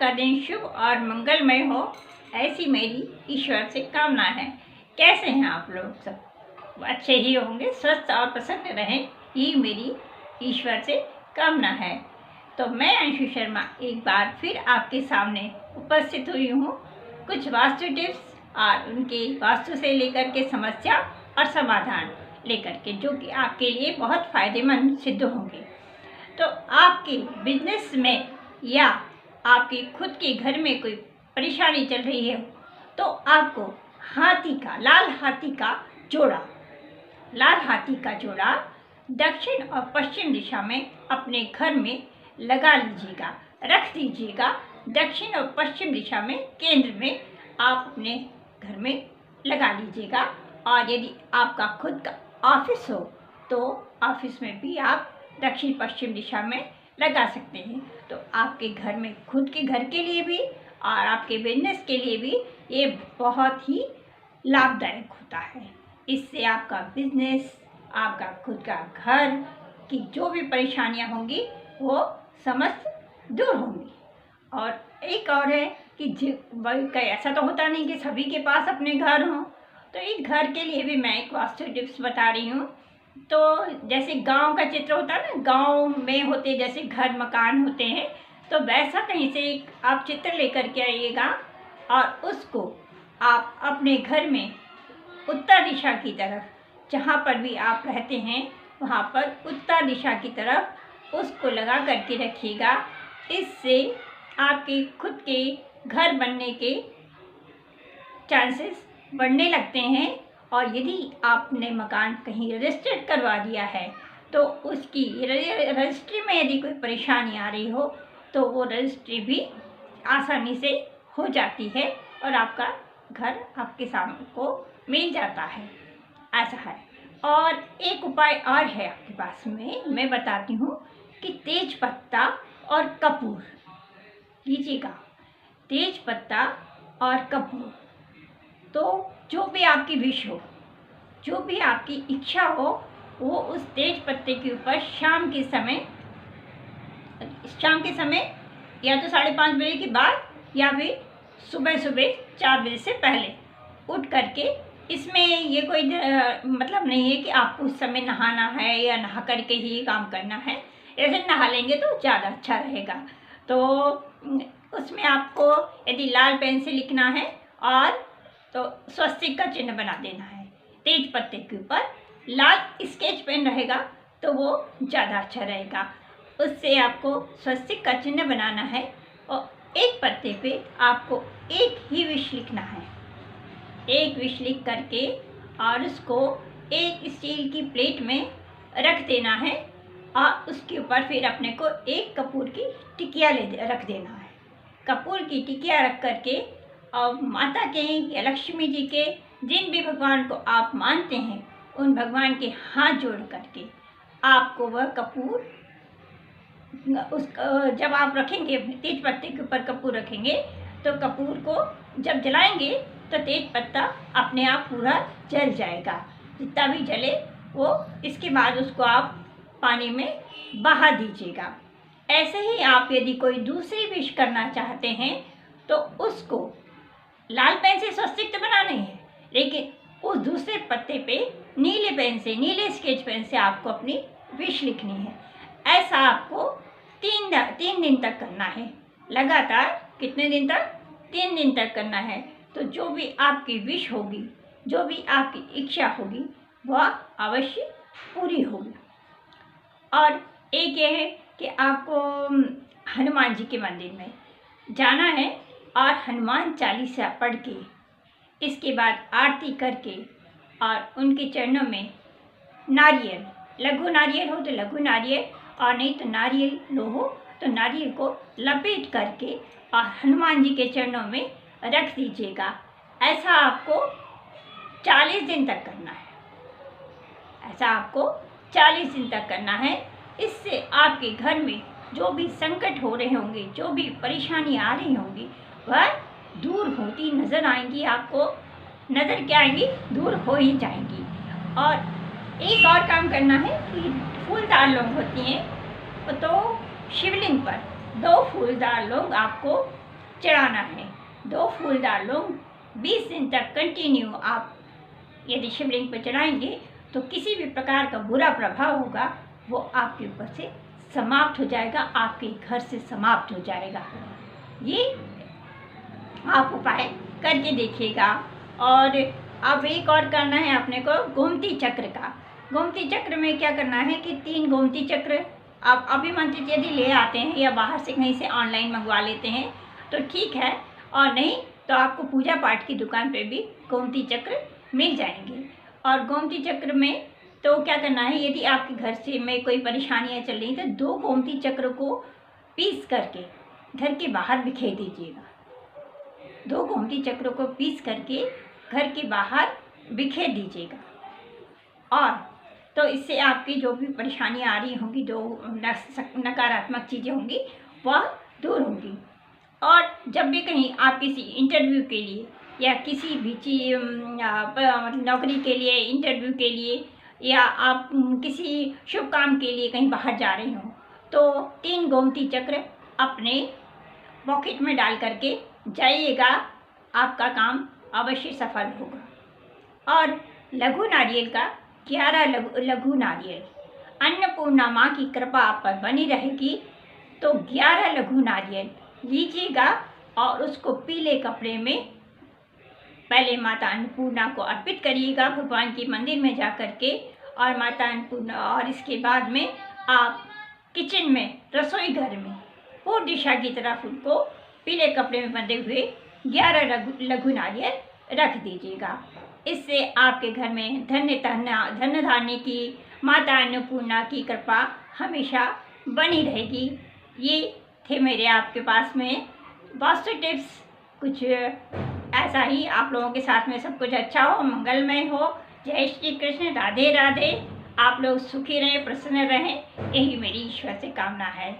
का दिन शुभ और मंगलमय हो, ऐसी मेरी ईश्वर से कामना है। कैसे हैं आप लोग? सब अच्छे ही होंगे, स्वस्थ और प्रसन्न रहें, ये मेरी ईश्वर से कामना है। तो मैं अंशु शर्मा एक बार फिर आपके सामने उपस्थित हुई हूँ कुछ वास्तु टिप्स और उनके वास्तु से लेकर के समस्या और समाधान लेकर के, जो कि आपके लिए बहुत फायदेमंद सिद्ध होंगे। तो आपके बिजनेस में या आपके खुद के घर में कोई परेशानी चल रही है तो आपको लाल हाथी का जोड़ा दक्षिण और पश्चिम दिशा में अपने घर में लगा लीजिएगा, रख दीजिएगा। दक्षिण और पश्चिम दिशा में केंद्र में आप अपने घर में लगा लीजिएगा। और यदि आपका खुद का ऑफिस हो तो ऑफिस में भी आप दक्षिण पश्चिम दिशा में लगा सकते हैं। तो आपके घर में, खुद के घर के लिए भी और आपके बिजनेस के लिए भी ये बहुत ही लाभदायक होता है। इससे आपका बिजनेस, आपका खुद का घर की जो भी परेशानियां होंगी वो समस्त दूर होंगी। और एक और है कि ऐसा तो होता नहीं कि सभी के पास अपने घर हों, तो एक घर के लिए भी मैं एक वास्तु टिप्स बता रही हूँ। तो जैसे गांव का चित्र होता है ना, गांव में होते जैसे घर मकान होते हैं, तो वैसा कहीं से एक आप चित्र लेकर के आइएगा और उसको आप अपने घर में उत्तर दिशा की तरफ, जहाँ पर भी आप रहते हैं वहाँ पर उत्तर दिशा की तरफ उसको लगा करके रखिएगा। इससे आपके खुद के घर बनने के चांसेस बढ़ने लगते हैं। और यदि आपने मकान कहीं रजिस्टर्ड करवा दिया है तो उसकी रजिस्ट्री में यदि कोई परेशानी आ रही हो तो वो रजिस्ट्री भी आसानी से हो जाती है और आपका घर आपके सामने को मिल जाता है। ऐसा है। और एक उपाय और है आपके पास में, मैं बताती हूँ कि तेज पत्ता और कपूर लीजिएगा। तेज पत्ता और कपूर, तो जो भी आपकी विश हो, जो भी आपकी इच्छा हो, वो उस तेज पत्ते के ऊपर शाम के समय या तो 5:30 बजे के बाद या फिर सुबह 4 बजे से पहले उठ करके, इसमें ये कोई मतलब नहीं है कि आपको उस समय नहाना है या नहा करके ही काम करना है। ऐसे नहा लेंगे तो ज़्यादा अच्छा रहेगा। तो उसमें आपको यदि लाल पेन से लिखना है और तो स्वस्तिक का चिन्ह बना देना है। तेज पत्ते के ऊपर लाल स्केच पेन रहेगा तो वो ज़्यादा अच्छा रहेगा। उससे आपको स्वस्तिक का चिन्ह बनाना है और एक पत्ते पे आपको एक ही विश लिखना है। एक विश लिख करके और उसको एक स्टील की प्लेट में रख देना है और उसके ऊपर फिर अपने को एक कपूर की टिकिया रख देना है। कपूर की टिकिया रख करके और माता के या लक्ष्मी जी के, जिन भी भगवान को आप मानते हैं, उन भगवान के हाथ जोड़ करके आपको वह कपूर जब आप रखेंगे, तेज पत्ते के ऊपर कपूर रखेंगे तो कपूर को जब जलाएंगे तो तेज पत्ता अपने आप पूरा जल जाएगा, जितना भी जले वो। इसके बाद उसको आप पानी में बहा दीजिएगा। ऐसे ही आप यदि कोई दूसरी विश करना चाहते हैं तो उसको लाल पेन से स्वस्तिक तो बनाना ही है, लेकिन उस दूसरे पत्ते पे नीले स्केच पेन से आपको अपनी विश लिखनी है। ऐसा आपको 3 दिन तक करना है। लगातार कितने दिन तक? 3 दिन तक करना है। तो जो भी आपकी विश होगी, जो भी आपकी इच्छा होगी, वह अवश्य पूरी होगी। और एक ये है कि आपको हनुमान जी के मंदिर में जाना है और हनुमान चालीसा पढ़ के, इसके बाद आरती करके और उनके चरणों में नारियल, लघु नारियल हो तो लघु नारियल और नहीं तो नारियल लो हो तो नारियल को लपेट करके और हनुमान जी के चरणों में रख दीजिएगा। ऐसा आपको 40 दिन तक करना है। ऐसा आपको 40 दिन तक करना है। इससे आपके घर में जो भी संकट हो रहे होंगे, जो भी परेशानी आ रही होंगी, वह दूर होती नज़र आएंगी। आपको नज़र क्या आएंगी? दूर हो ही जाएंगी। और एक और काम करना है कि फूलदार लौंग होती हैं, तो शिवलिंग पर 2 फूलदार लौंग आपको चढ़ाना है। 2 फूलदार लौंग 20 दिन तक कंटिन्यू आप यदि शिवलिंग पर चढ़ाएंगे तो किसी भी प्रकार का बुरा प्रभाव होगा वो आपके ऊपर से समाप्त हो जाएगा, आपके घर से समाप्त हो जाएगा। ये आप उपाय करके देखिएगा। और अब एक और करना है अपने को गोमती चक्र का। गोमती चक्र में क्या करना है कि 3 गोमती चक्र आप अभिमंत्रित यदि ले आते हैं या बाहर से कहीं से ऑनलाइन मंगवा लेते हैं तो ठीक है, और नहीं तो आपको पूजा पाठ की दुकान पे भी गोमती चक्र मिल जाएंगे। और गोमती चक्र में तो क्या करना है, यदि आपके घर से में कोई परेशानियाँ चल रही तो 2 गोमती चक्र को पीस करके घर के बाहर बिखेर दीजिएगा। 2 गोमती चक्रों को पीस करके घर के बाहर बिखेर दीजिएगा। और तो इससे आपकी जो भी परेशानियाँ आ रही होंगी, जो नकारात्मक चीज़ें होंगी वह दूर होंगी। और जब भी कहीं आप किसी इंटरव्यू के लिए या किसी भी नौकरी के लिए, इंटरव्यू के लिए, या आप किसी शुभ काम के लिए कहीं बाहर जा रहे हो तो 3 गोमती चक्र अपने पॉकेट में डाल करके जाइएगा, आपका काम अवश्य सफल होगा। और लघु नारियल का 11 लघु नारियल, अन्नपूर्णा माँ की कृपा आप पर बनी रहेगी तो 11 लघु नारियल लीजिएगा और उसको पीले कपड़े में पहले माता अन्नपूर्णा को अर्पित करिएगा भगवान के मंदिर में जा कर के। और माता अन्नपूर्णा, और इसके बाद में आप किचन में, रसोई घर में पूर्व दिशा की तरफ उनको पीले कपड़े में बंधे हुए 11 लघु नारियल रख दीजिएगा। इससे आपके घर में धन धान्य की, माता अन्नपूर्णा की कृपा हमेशा बनी रहेगी। ये थे मेरे आपके पास में वास्तु टिप्स। कुछ ऐसा ही आप लोगों के साथ में सब कुछ अच्छा हो, मंगलमय हो। जय श्री कृष्ण, राधे राधे। आप लोग सुखी रहें, प्रसन्न रहें, यही मेरी ईश्वर से कामना है।